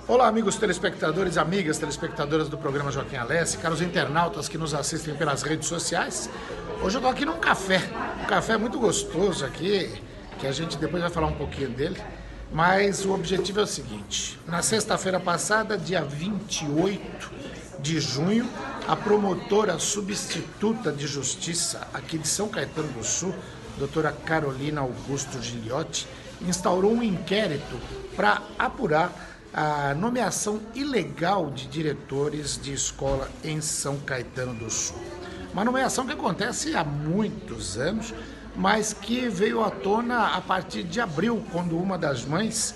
Olá, amigos telespectadores, amigas telespectadoras do programa Joaquim Alessi, caros internautas que nos assistem pelas redes sociais. Hoje eu estou aqui num café muito gostoso aqui, que a gente depois vai falar um pouquinho dele, mas o objetivo é o seguinte: na sexta-feira passada, dia 28 de junho, a promotora substituta de justiça aqui de São Caetano do Sul, doutora Carolina Augusto Gigliotti, instaurou um inquérito para apurar a nomeação ilegal de diretores de escola em São Caetano do Sul. Uma nomeação que acontece há muitos anos, mas que veio à tona a partir de abril, quando uma das mães,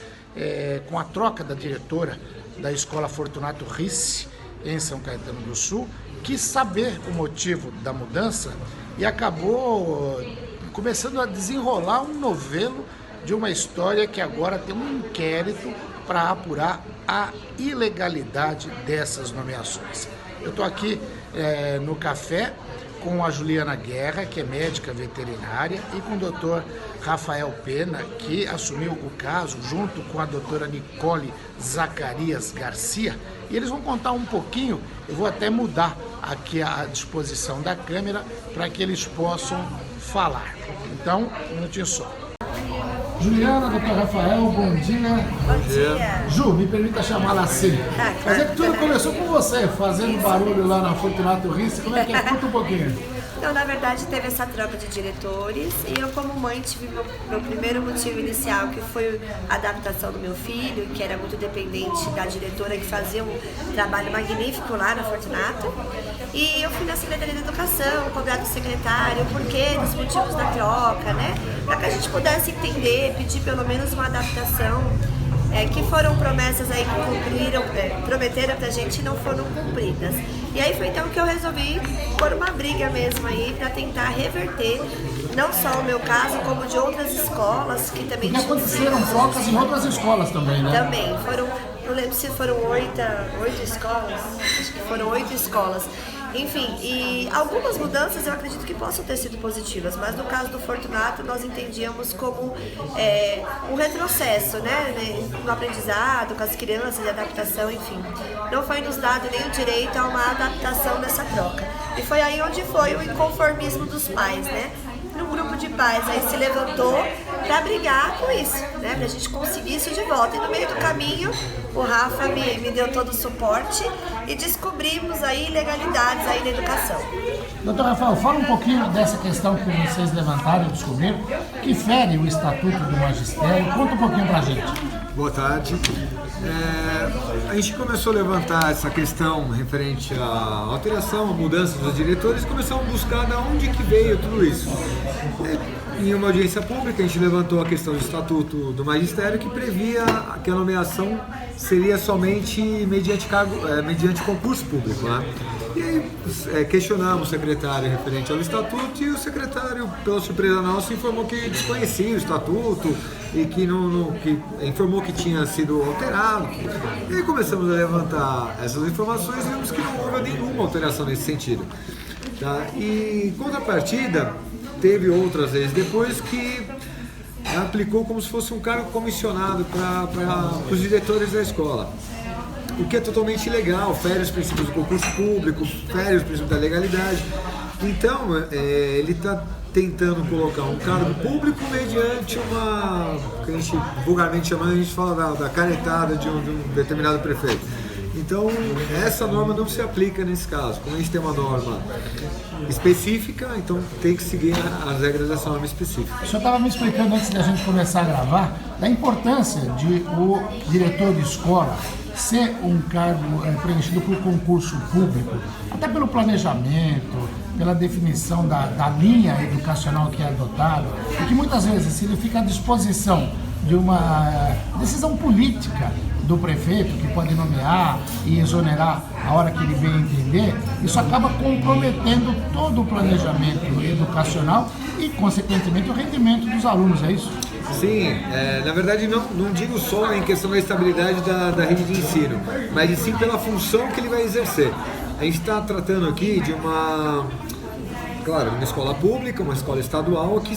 com a troca da diretora da escola Fortunato Ricci, em São Caetano do Sul, quis saber o motivo da mudança e acabou começando a desenrolar um novelo de uma história que agora tem um inquérito para apurar a ilegalidade dessas nomeações. Eu estou aqui no café com a Juliana Guerra, que é médica veterinária, e com o doutor Rafael Pena, que assumiu o caso junto com a doutora Nicole Zacarias Garcia, e eles vão contar um pouquinho. Eu vou até mudar aqui a disposição da câmera para que eles possam falar. Então, um minutinho só. Juliana, doutor Rafael, bom dia. Bom dia. Ju, me permita chamá-la assim. Claro. Mas é que tudo começou com você, fazendo barulho lá na Fortunato Ricci. Como é que é? Conta um pouquinho. Então, na verdade, teve essa troca de diretores e eu, como mãe, tive meu primeiro motivo inicial, que foi a adaptação do meu filho, que era muito dependente da diretora, que fazia um trabalho magnífico lá na Fortunato. E eu fui na Secretaria de Educação, cobrar do secretário o porquê dos motivos da troca, né? Para que a gente pudesse entender, pedir pelo menos uma adaptação, que foram promessas aí que prometeram pra gente e não foram cumpridas. E aí foi então que eu resolvi pôr uma briga mesmo aí para tentar reverter não só o meu caso, como de outras escolas que também... Porque aconteceram trocas em outras escolas também, né? Também, não lembro se foram 8 escolas, acho que foram 8 escolas. Enfim, e algumas mudanças eu acredito que possam ter sido positivas, mas no caso do Fortunato nós entendíamos como um retrocesso, né, no aprendizado, com as crianças, de adaptação, enfim. Não foi nos dado nem o direito a uma adaptação dessa troca. E foi aí onde foi o inconformismo dos pais, né? Um grupo de pais aí se levantou para brigar com isso, né? Pra gente conseguir isso de volta. E no meio do caminho, o Rafa me deu todo o suporte e descobrimos aí ilegalidades aí na educação. Doutor Rafael, fala um pouquinho dessa questão que vocês levantaram e descobriram, que fere o Estatuto do Magistério. Conta um pouquinho pra gente. Boa tarde. A gente começou a levantar essa questão referente à alteração, à mudança dos diretores, e começamos a buscar de onde que veio tudo isso. Em uma audiência pública, a gente levantou a questão do Estatuto do Magistério, que previa que a nomeação seria somente mediante concurso público, né? E aí questionamos o secretário referente ao Estatuto, e o secretário, pela surpresa nossa, informou que desconhecia o Estatuto e que informou que tinha sido alterado. E aí começamos a levantar essas informações e vimos que não houve nenhuma alteração nesse sentido. Tá? E, em contrapartida, teve outras vezes depois que aplicou como se fosse um cargo comissionado para os diretores da escola, o que é totalmente ilegal, fere os princípios do concurso público, fere os princípios da legalidade. Então, ele está tentando colocar um cargo público mediante uma, que a gente vulgarmente chama, a gente fala da canetada de um determinado prefeito. Então, essa norma não se aplica nesse caso. Como a gente tem uma norma específica, então tem que seguir as regras dessa norma específica. O senhor estava me explicando antes da gente começar a gravar da importância de o diretor de escola ser um cargo preenchido por concurso público, até pelo planejamento, pela definição da linha educacional que é adotada, e que muitas vezes, se ele fica à disposição de uma decisão política do prefeito, que pode nomear e exonerar a hora que ele bem entender, isso acaba comprometendo todo o planejamento educacional e, consequentemente, o rendimento dos alunos, é isso? Sim, na verdade não digo só em questão da estabilidade da rede de ensino, mas sim pela função que ele vai exercer. A gente está tratando aqui de uma escola pública, uma escola estadual que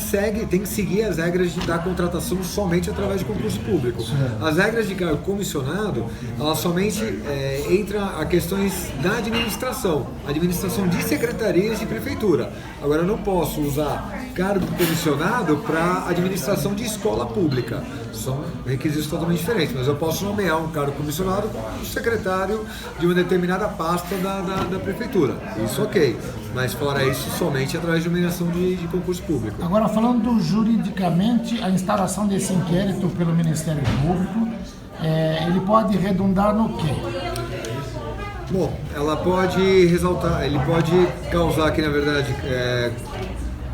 tem que seguir as regras da contratação somente através de concurso público. As regras de cargo comissionado, elas somente entram a questões da administração de secretarias de prefeitura. Agora, eu não posso usar cargo comissionado para administração de escola pública. São requisitos totalmente diferentes, mas eu posso nomear um cargo comissionado como secretário de uma determinada pasta da prefeitura. Isso ok, mas fora isso, somente através de nomeação de concurso público. Agora, falando juridicamente, a instalação desse inquérito pelo Ministério Público, ele pode redundar no quê? Bom, ela pode ele pode causar aqui, na verdade,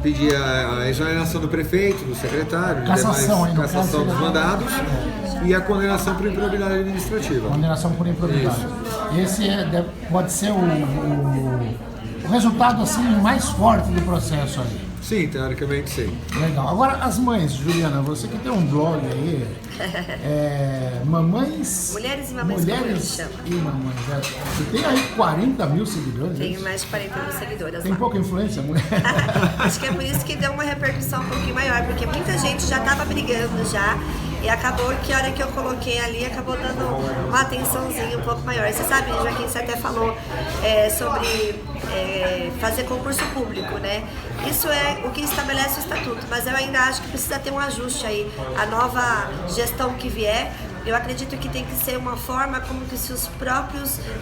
pedir a exoneração do prefeito, do secretário, cassação dos mandados e a condenação por improbidade administrativa. Condenação por improbidade. Esse pode ser o resultado assim mais forte do processo aí. Sim, teoricamente sim. Legal. Agora as mães, Juliana, você que tem um blog aí, mamães... Mulheres e mamães, Mulheres e mamães. Você tem aí 40 mil seguidores? Tenho mais de 40 mil seguidoras. Tem pouca influência, mulher? Acho que é por isso que deu uma repercussão um pouquinho maior, porque muita gente já estava brigando já. E acabou que a hora que eu coloquei ali, acabou dando uma atençãozinha um pouco maior. Você sabe, Joaquim, você até falou sobre fazer concurso público, né? Isso é o que estabelece o estatuto, mas eu ainda acho que precisa ter um ajuste aí. A nova gestão que vier, eu acredito que tem que ser uma forma como que se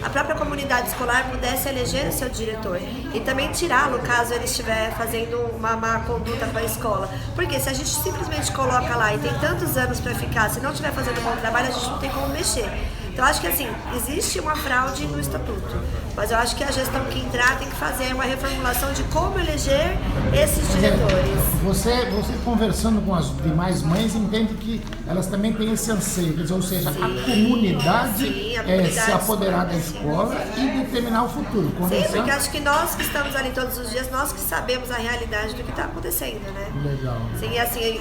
a própria comunidade escolar pudesse eleger o seu diretor e também tirá-lo caso ele estiver fazendo uma má conduta com a escola. Porque se a gente simplesmente coloca lá e tem tantos anos para ficar, se não estiver fazendo um bom trabalho, a gente não tem como mexer. Então, eu acho que assim, existe uma fraude no estatuto, mas eu acho que a gestão que entrar tem que fazer uma reformulação de como eleger esses diretores. Você conversando com as demais mães, entende que elas também têm esse anseio, ou seja, a comunidade se apoderar da escola e determinar o futuro. Sim, porque acho que nós que estamos ali todos os dias, nós que sabemos a realidade do que está acontecendo, né? Legal. Sim, e assim,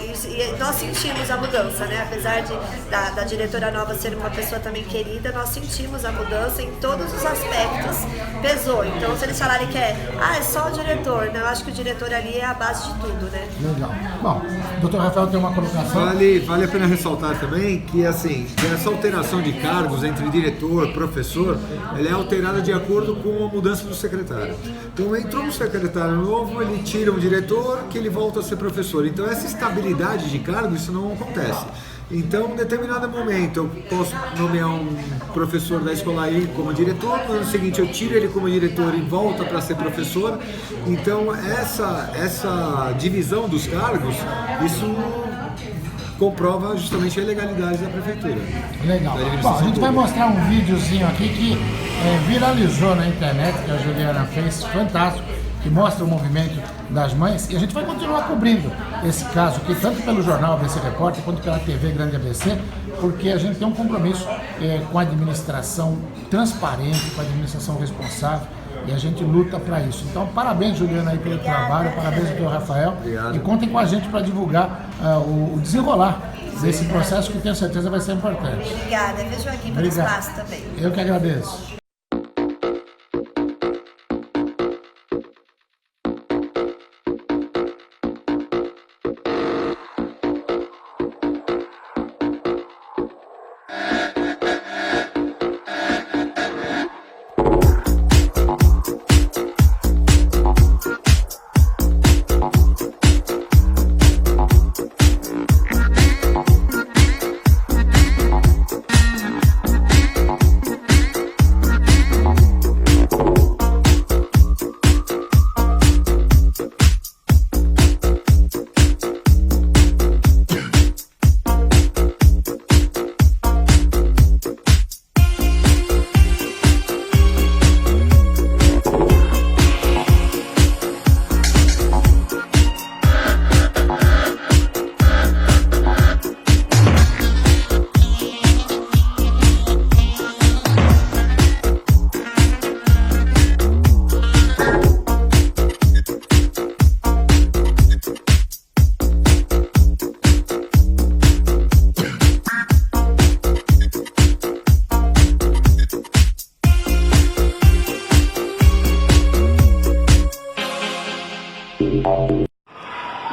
nós sentimos a mudança, né? Apesar da diretora nova ser uma pessoa também querida, nós sentimos a mudança em todos os aspectos, pesou. Então, se eles falarem que é só o diretor, né? Eu acho que o diretor ali é a base de tudo, né? Legal. Bom, doutor Rafael tem uma colocação. Vale a pena ressaltar também que, assim, essa alteração de cargos entre diretor, professor, ela é alterada de acordo com a mudança do secretário. Então, entrou um secretário novo, ele tira um diretor, que ele volta a ser professor. Então, essa estabilidade de cargo, isso não acontece. Então, em determinado momento, eu posso nomear um professor da escola aí como diretor, no ano seguinte eu tiro ele como diretor e volta para ser professor. Então, essa divisão dos cargos, isso comprova justamente a ilegalidade da prefeitura. Legal. Bom, a gente vai mostrar um videozinho aqui que viralizou na internet, que a Juliana fez, fantástico, que mostra o movimento das mães, e a gente vai continuar cobrindo esse caso aqui, tanto pelo jornal ABC Repórter, quanto pela TV Grande ABC, porque a gente tem um compromisso com a administração transparente, com a administração responsável, e a gente luta para isso. Então, parabéns, Juliana, aí pelo trabalho, parabéns, doutor Rafael, Obrigado. E contem com a gente para divulgar o desenrolar desse processo, que tenho certeza vai ser importante. Obrigada, viu, Joaquim, pelo espaço também. Eu que agradeço.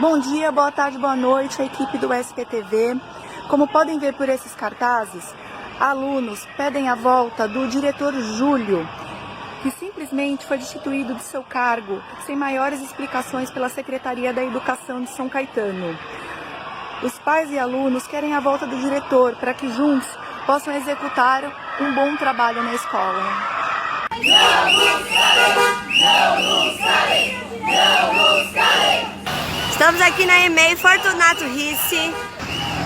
Bom dia, boa tarde, boa noite, a equipe do SPTV. Como podem ver por esses cartazes, alunos pedem a volta do diretor Júlio, que simplesmente foi destituído de seu cargo, sem maiores explicações pela Secretaria da Educação de São Caetano. Os pais e alunos querem a volta do diretor para que juntos possam executar um bom trabalho na escola. Estamos aqui na EMEI Fortunato Ricci,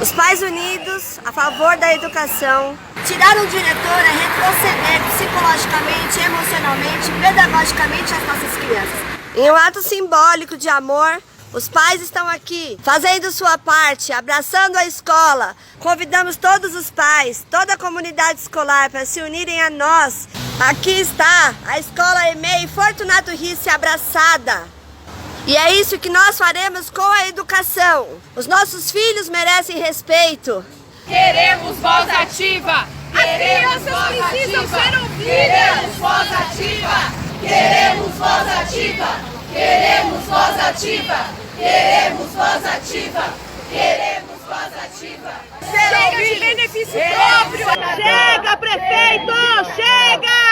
os pais unidos a favor da educação. Tirar um diretor é retroceder psicologicamente, emocionalmente, pedagogicamente as nossas crianças. Em um ato simbólico de amor, os pais estão aqui fazendo sua parte, abraçando a escola. Convidamos todos os pais, toda a comunidade escolar para se unirem a nós. Aqui está a escola EMEI Fortunato Ricci abraçada. E é isso que nós faremos com a educação. Os nossos filhos merecem respeito. Queremos voz ativa! As crianças precisam ser ouvidas! Queremos voz ativa! Queremos voz ativa! Queremos voz ativa! Queremos voz ativa! Queremos voz ativa! Chega de benefício próprio! Chega, prefeito! Chega!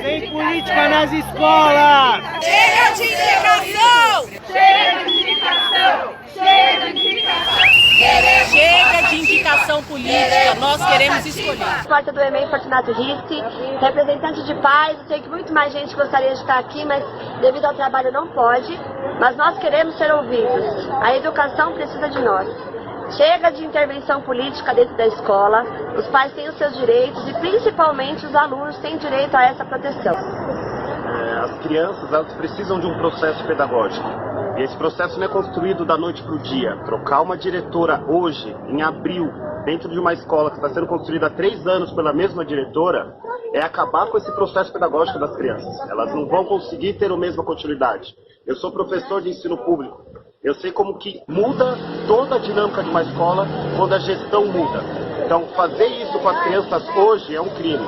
Sem política nas escolas! Chega de indicação! Chega de indicação! Chega de indicação! Chega de indicação política, nós queremos escolher. Porta do EMEI Fortunato Ricci, representante de pais, eu sei que muito mais gente gostaria de estar aqui, mas devido ao trabalho não pode, mas nós queremos ser ouvidos. A educação precisa de nós. Chega de intervenção política dentro da escola, os pais têm os seus direitos e principalmente os alunos têm direito a essa proteção. As crianças, elas precisam de um processo pedagógico. E esse processo não é construído da noite para o dia. Trocar uma diretora hoje, em abril, dentro de uma escola que está sendo construída há 3 anos pela mesma diretora, é acabar com esse processo pedagógico das crianças. Elas não vão conseguir ter a mesma continuidade. Eu sou professor de ensino público. Eu sei como que muda toda a dinâmica de uma escola quando a gestão muda. Então, fazer isso com as crianças hoje é um crime.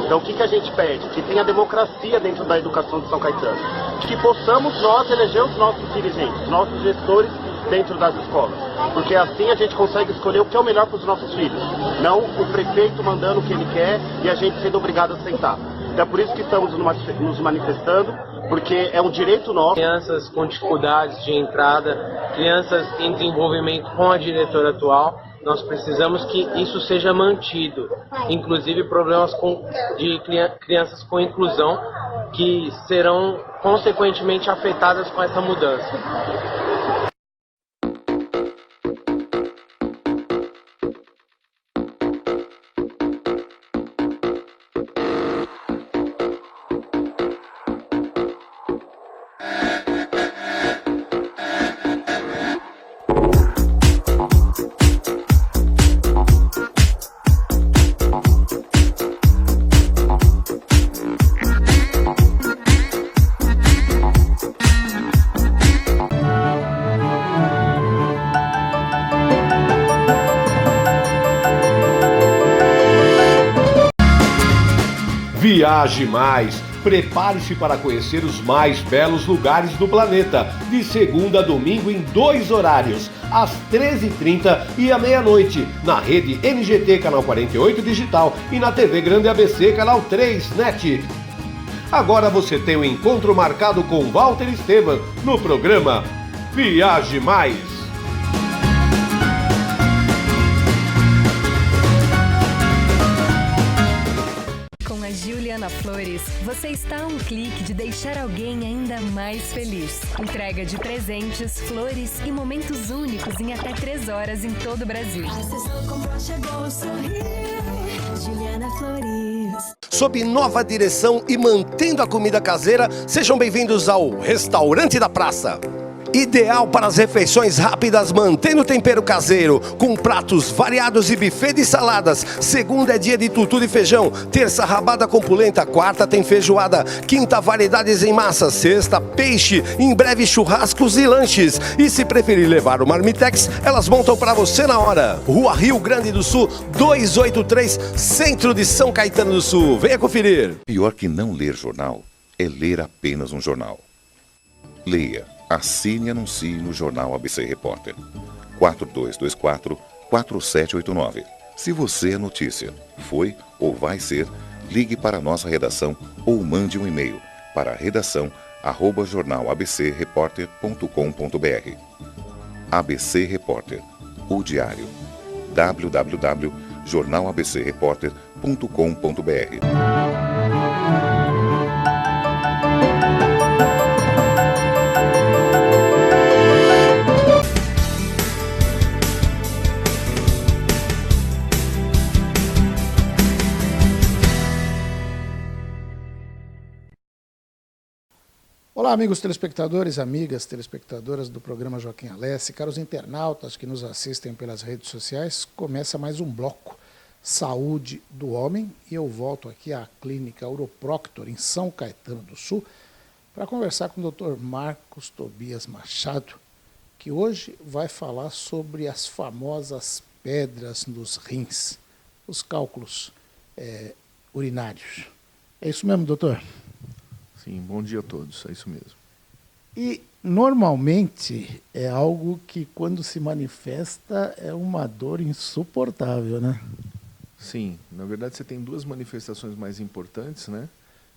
Então, o que a gente pede? Que tenha democracia dentro da educação de São Caetano. Que possamos nós eleger os nossos dirigentes, os nossos gestores dentro das escolas. Porque assim a gente consegue escolher o que é o melhor para os nossos filhos. Não o prefeito mandando o que ele quer e a gente sendo obrigado a aceitar. Então, é por isso que estamos nos manifestando, porque é um direito nosso. Crianças com dificuldades de entrada, crianças em desenvolvimento com a diretora atual, nós precisamos que isso seja mantido. Inclusive problemas de crianças com inclusão que serão consequentemente afetadas com essa mudança. Viaje Mais. Prepare-se para conhecer os mais belos lugares do planeta, de segunda a domingo em 2 horários, às 13h30 e à meia-noite, na rede NGT Canal 48 Digital e na TV Grande ABC Canal 3 NET. Agora você tem um encontro marcado com Walter Esteban no programa Viaje Mais. Juliana Flores, você está a um clique de deixar alguém ainda mais feliz. Entrega de presentes, flores e momentos únicos em até 3 horas em todo o Brasil. Juliana Flores. Sob nova direção e mantendo a comida caseira, sejam bem-vindos ao Restaurante da Praça. Ideal para as refeições rápidas, mantendo o tempero caseiro, com pratos variados e buffet de saladas. Segunda é dia de tutu de feijão, terça rabada com polenta, quarta tem feijoada, quinta variedades em massa, sexta peixe, em breve churrascos e lanches. E se preferir levar o Marmitex, elas montam para você na hora. Rua Rio Grande do Sul, 283, centro de São Caetano do Sul. Venha conferir. Pior que não ler jornal é ler apenas um jornal. Leia Assine e anuncie no Jornal ABC Repórter. 4224-4789. Se você é notícia, foi ou vai ser, ligue para a nossa redação ou mande um e-mail para redação@jornalabcreporter.com.br. ABC Repórter, o diário. www.jornalabcreporter.com.br. Olá, amigos telespectadores, amigas telespectadoras do programa Joaquim Alessi, caros internautas que nos assistem pelas redes sociais, começa mais um bloco Saúde do Homem e eu volto aqui à Clínica Uroproctor em São Caetano do Sul para conversar com o Dr. Marcos Tobias Machado, que hoje vai falar sobre as famosas pedras nos rins, os cálculos urinários. É isso mesmo, doutor? Sim, bom dia a todos, é isso mesmo. E normalmente é algo que quando se manifesta é uma dor insuportável, né? Sim, na verdade você tem duas manifestações mais importantes, né?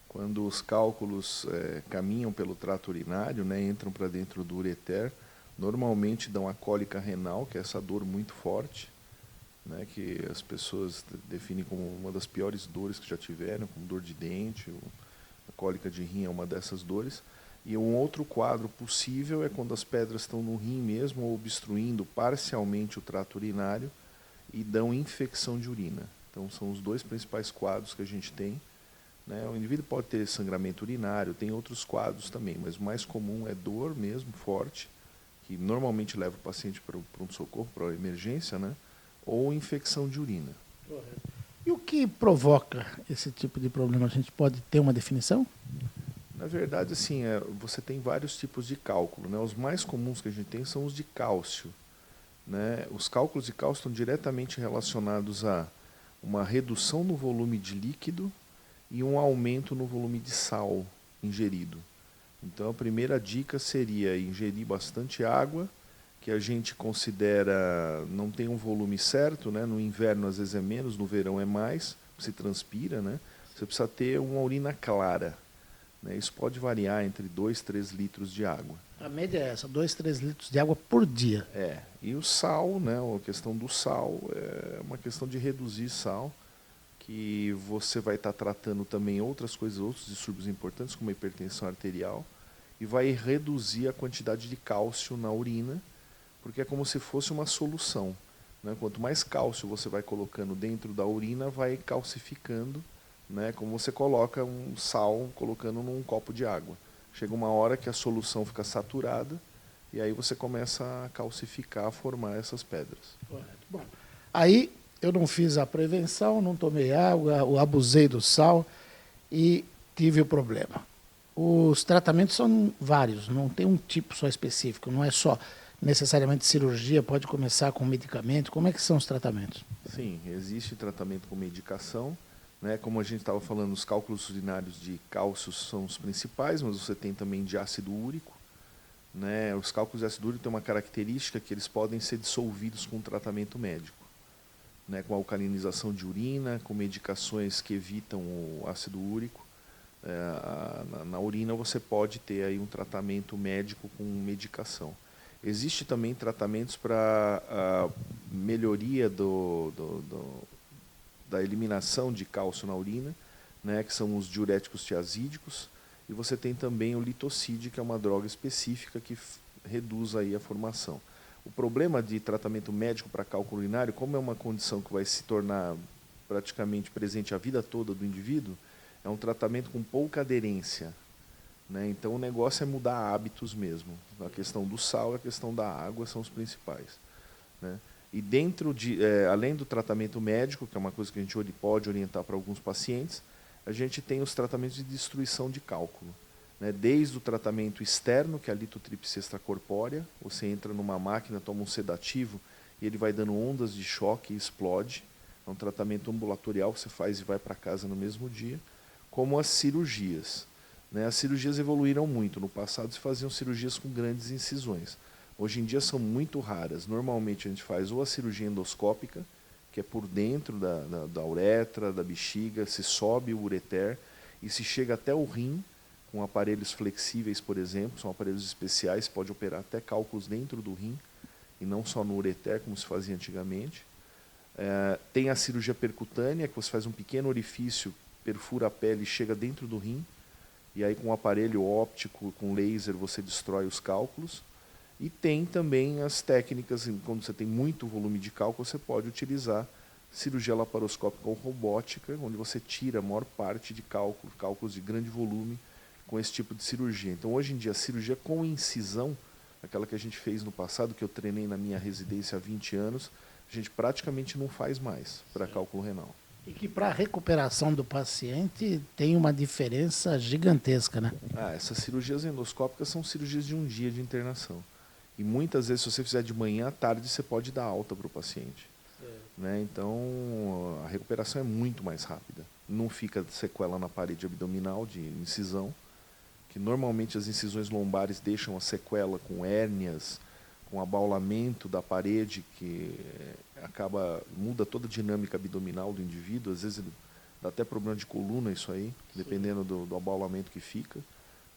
Quando os cálculos caminham pelo trato urinário, né, entram para dentro do ureter, normalmente dão a cólica renal, que é essa dor muito forte, né, que as pessoas definem como uma das piores dores que já tiveram, como dor de dente, a cólica de rim é uma dessas dores. E um outro quadro possível é quando as pedras estão no rim mesmo, ou obstruindo parcialmente o trato urinário e dão infecção de urina. Então são os dois principais quadros que a gente tem, né? O indivíduo pode ter sangramento urinário, tem outros quadros também, mas o mais comum é dor mesmo, forte, que normalmente leva o paciente para o pronto-socorro, para a emergência, né? Ou infecção de urina. Correto. E o que provoca esse tipo de problema? A gente pode ter uma definição? Na verdade, assim, você tem vários tipos de cálculo, né? Os mais comuns que a gente tem são os de cálcio, né? Os cálculos de cálcio estão diretamente relacionados a uma redução no volume de líquido e um aumento no volume de sal ingerido. Então, a primeira dica seria ingerir bastante água, que a gente considera não tem um volume certo, né? No inverno às vezes é menos, no verão é mais, se transpira, né? Você precisa ter uma urina clara, né? Isso pode variar entre 2 e 3 litros de água. A média é essa, 2, 3 litros de água por dia. E o sal, né? A questão do sal é uma questão de reduzir sal, que você vai estar tratando também outras coisas, outros distúrbios importantes, como a hipertensão arterial, e vai reduzir a quantidade de cálcio na urina, porque é como se fosse uma solução, né? Quanto mais cálcio você vai colocando dentro da urina, vai calcificando, né? Como você coloca um sal colocando num copo de água. Chega uma hora que a solução fica saturada e aí você começa a calcificar, a formar essas pedras. Correto. Bom, aí eu não fiz a prevenção, não tomei água, eu abusei do sal e tive o problema. Os tratamentos são vários, não tem um tipo só específico, não é só necessariamente cirurgia, pode começar com medicamento. Como é que são os tratamentos? Sim, existe tratamento com medicação, né? Como a gente estava falando, os cálculos urinários de cálcio são os principais, mas você tem também de ácido úrico, né? Os cálculos de ácido úrico têm uma característica que eles podem ser dissolvidos com tratamento médico, né? Com alcalinização de urina, com medicações que evitam o ácido úrico. Na urina você pode ter aí um tratamento médico com medicação. Existe também tratamentos para a melhoria da eliminação de cálcio na urina, né, que são os diuréticos tiazídicos, e você tem também o litocide, que é uma droga específica que reduz aí a formação. O problema de tratamento médico para cálculo urinário, como é uma condição que vai se tornar praticamente presente a vida toda do indivíduo, é um tratamento com pouca aderência, né? Então o negócio é mudar hábitos mesmo. A questão do sal e a questão da água são os principais, né? E dentro além do tratamento médico, que é uma coisa que a gente pode orientar para alguns pacientes, a gente tem os tratamentos de destruição de cálculo, né? Desde o tratamento externo, que é a litotripsia extracorpórea, você entra numa máquina, toma um sedativo e ele vai dando ondas de choque e explode. É um tratamento ambulatorial que você faz e vai para casa no mesmo dia, como as cirurgias, né? As cirurgias evoluíram muito. No passado se faziam cirurgias com grandes incisões. Hoje em dia são muito raras. Normalmente a gente faz ou a cirurgia endoscópica, que é por dentro da uretra, da bexiga, se sobe o ureter e se chega até o rim, com aparelhos flexíveis, por exemplo, são aparelhos especiais, pode operar até cálculos dentro do rim, e não só no ureter, como se fazia antigamente. Tem a cirurgia percutânea, que você faz um pequeno orifício, perfura a pele e chega dentro do rim, e aí com um aparelho óptico, com laser, você destrói os cálculos. E tem também as técnicas, quando você tem muito volume de cálculo, você pode utilizar cirurgia laparoscópica ou robótica, onde você tira a maior parte de cálculos de grande volume, com esse tipo de cirurgia. Então, hoje em dia, a cirurgia com incisão, aquela que a gente fez no passado, que eu treinei na minha residência há 20 anos, a gente praticamente não faz mais para cálculo renal. E que para a recuperação do paciente tem uma diferença gigantesca, né? Essas cirurgias endoscópicas são cirurgias de um dia de internação. E muitas vezes, se você fizer de manhã à tarde, você pode dar alta para o paciente. Né? Então, a recuperação é muito mais rápida. Não fica sequela na parede abdominal de incisão, que normalmente as incisões lombares deixam a sequela com hérnias, com abaulamento da parede, que muda toda a dinâmica abdominal do indivíduo. Às vezes ele dá até problema de coluna isso aí, dependendo do abaulamento que fica.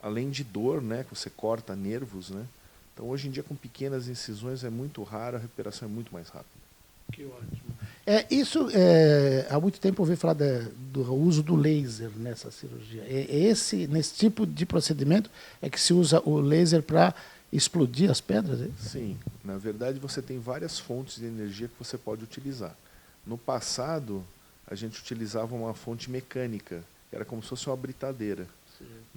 Além de dor, né, que você corta nervos, né? Então, hoje em dia, com pequenas incisões é muito raro, a recuperação é muito mais rápida. Que ótimo. Há muito tempo eu ouvi falar do uso do laser nessa cirurgia. Nesse tipo de procedimento é que se usa o laser para explodir as pedras? É? Sim. Na verdade, você tem várias fontes de energia que você pode utilizar. No passado, a gente utilizava uma fonte mecânica, que era como se fosse uma britadeira.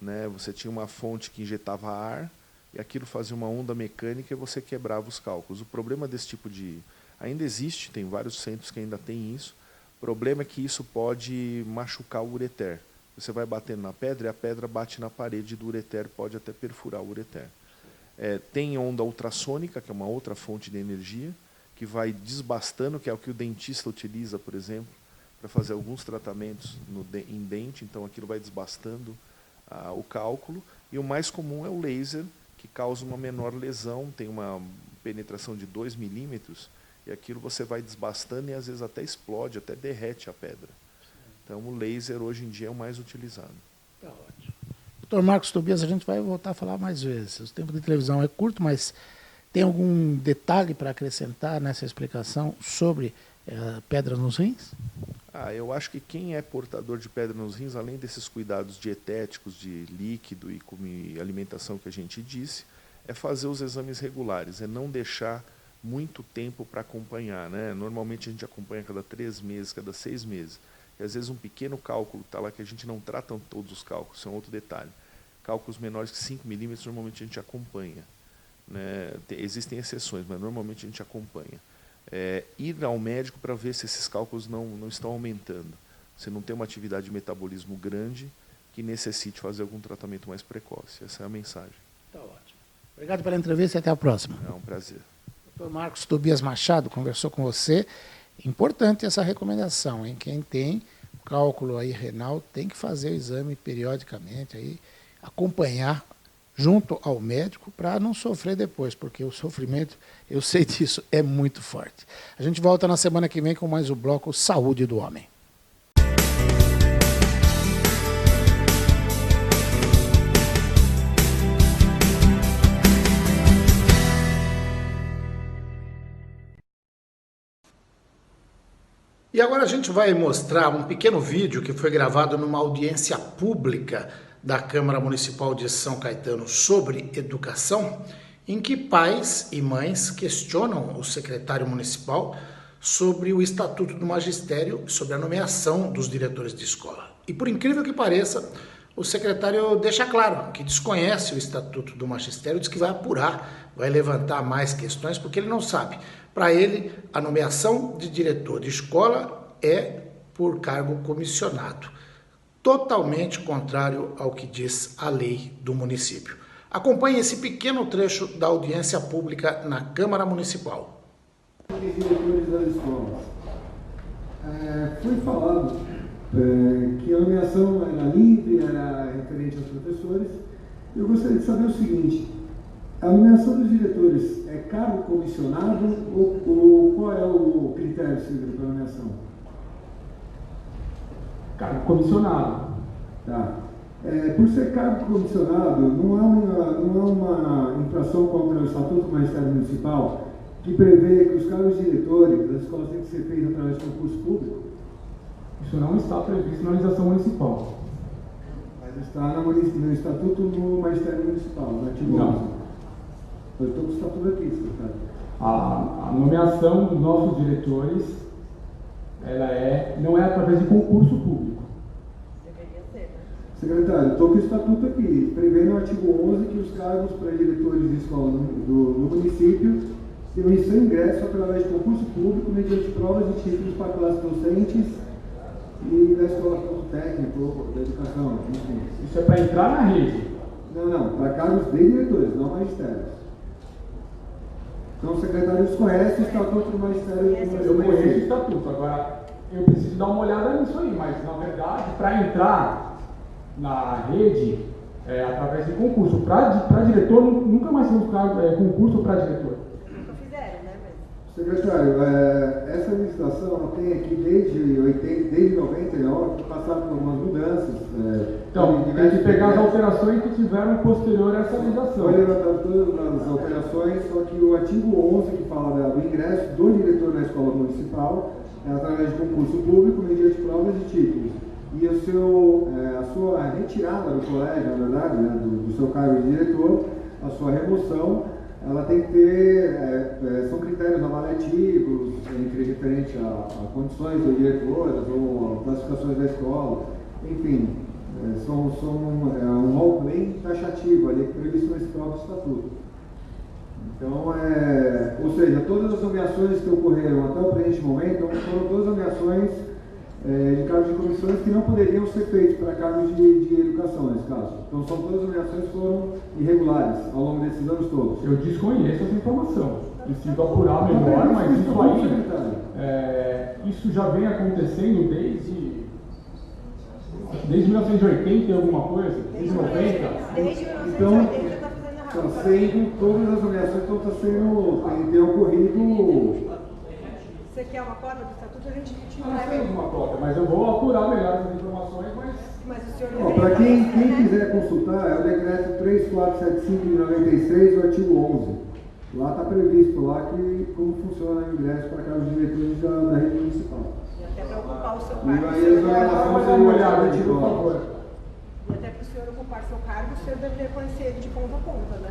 Né? Você tinha uma fonte que injetava ar, e aquilo fazia uma onda mecânica e você quebrava os cálculos. O problema desse tipo de... Ainda existe, tem vários centros que ainda tem isso. O problema é que isso pode machucar o ureter. Você vai batendo na pedra e a pedra bate na parede do ureter, pode até perfurar o ureter. Tem onda ultrassônica, que é uma outra fonte de energia, que vai desbastando, que é o que o dentista utiliza, por exemplo, para fazer alguns tratamentos em dente. Então aquilo vai desbastando o cálculo. E o mais comum é o laser, que causa uma menor lesão, tem uma penetração de 2 milímetros, e aquilo você vai desbastando e às vezes até explode, até derrete a pedra. Então o laser hoje em dia é o mais utilizado. Tá ótimo. Dr. Marcos Tobias, a gente vai voltar a falar mais vezes. O tempo de televisão é curto, mas tem algum detalhe para acrescentar nessa explicação sobre pedra nos rins? Eu acho que quem é portador de pedra nos rins, além desses cuidados dietéticos, de líquido e alimentação que a gente disse, é fazer os exames regulares, é não deixar muito tempo para acompanhar. Né? Normalmente a gente acompanha cada 3 meses, cada 6 meses. E às vezes um pequeno cálculo está lá que a gente não trata todos os cálculos, isso é um outro detalhe. Cálculos menores que 5 milímetros normalmente a gente acompanha. Né? Existem exceções, mas normalmente a gente acompanha. Ir ao médico para ver se esses cálculos não estão aumentando. Se não tem uma atividade de metabolismo grande que necessite fazer algum tratamento mais precoce. Essa é a mensagem. Tá ótimo. Obrigado pela entrevista e até a próxima. É um prazer. Dr. Marcos Tobias Machado conversou com você. Importante essa recomendação, hein? Quem tem cálculo aí renal tem que fazer o exame periodicamente, aí, acompanhar junto ao médico para não sofrer depois, porque o sofrimento, eu sei disso, é muito forte. A gente volta na semana que vem com mais o bloco Saúde do Homem. E agora a gente vai mostrar um pequeno vídeo que foi gravado numa audiência pública da Câmara Municipal de São Caetano sobre educação, em que pais e mães questionam o secretário municipal sobre o Estatuto do Magistério, sobre a nomeação dos diretores de escola. E por incrível que pareça, o secretário deixa claro que desconhece o Estatuto do Magistério, diz que vai apurar, vai levantar mais questões, porque ele não sabe. Para ele, a nomeação de diretor de escola é por cargo comissionado, totalmente contrário ao que diz a lei do município. Acompanhe esse pequeno trecho da audiência pública na Câmara Municipal. Diretores das escolas. Foi falado que a nomeação era livre, era referente aos professores. Eu gostaria de saber o seguinte: a nomeação dos diretores é cargo comissionado ou qual é o critério seguido para a nomeação? Cargo comissionado. Tá. Por ser cargo comissionado, não há uma infração contra o Estatuto do Magistério Municipal que prevê que os cargos diretores das escolas têm que ser feitos através de concurso público? Isso não está previsto na legislação municipal. Mas está no Estatuto do Magistério Municipal, no artigo 11. Eu estou com o Estatuto aqui, secretário. A nomeação dos nossos diretores, não é através de concurso público. Deveria ser, né? Secretário, estou com o Estatuto aqui. Prevê no artigo 11 que os cargos para diretores de escola no município têm seu ingresso através de concurso público mediante provas e títulos para classes docentes e da escola técnica ou da educação, enfim. Isso é para entrar na rede? Não, para cargos de diretores, não magistérios. Então o secretário desconhece o Estatuto do Magistério. Eu conheço o Estatuto, agora eu preciso dar uma olhada nisso aí, mas na verdade, para entrar na rede, através de concurso, para diretor, nunca mais temos concurso para diretor. Nunca fizeram, né? Secretário, essa legislação ela tem aqui desde 99, passado por algumas mudanças. Então, tem que pegar as alterações que tiveram posterior a essa legislação. Foi levantado todas as alterações, só que o artigo 11, que fala do ingresso do diretor da escola municipal, é através de concurso público, mediante provas e títulos. E a sua retirada do colégio, na verdade, né, do seu cargo de diretor, a sua remoção, ela tem que ter, são critérios avaliativos, referente a condições do diretor, ou classificações da escola, enfim, são um rol bem taxativo ali, previsto nesse próprio estatuto. Então, ou seja, todas as nomeações que ocorreram até o presente momento foram todas nomeações de cargos de comissões que não poderiam ser feitos para cargos de educação, nesse caso. Então, são todas as nomeações que foram irregulares ao longo desses anos todos. Eu desconheço essa informação. Preciso apurar melhor, mas isso já vem acontecendo desde 1980 e alguma coisa? Desde 90? Desde 1980 então, já está fazendo errado. Está sendo, todas as nomeações têm ocorrido. Você quer uma cópia do estatuto? A gente Nós temos uma cópia, mas eu vou apurar melhor essas informações, mas o senhor para quem quiser consultar, é o decreto 3475 de 96, o artigo 11. Lá está previsto como funciona o ingresso para cargos diretores da rede municipal. E até para ocupar o seu E aí cargo. por favor. E até para o senhor ocupar seu cargo, o senhor deveria conhecer ele de ponta a ponta, né?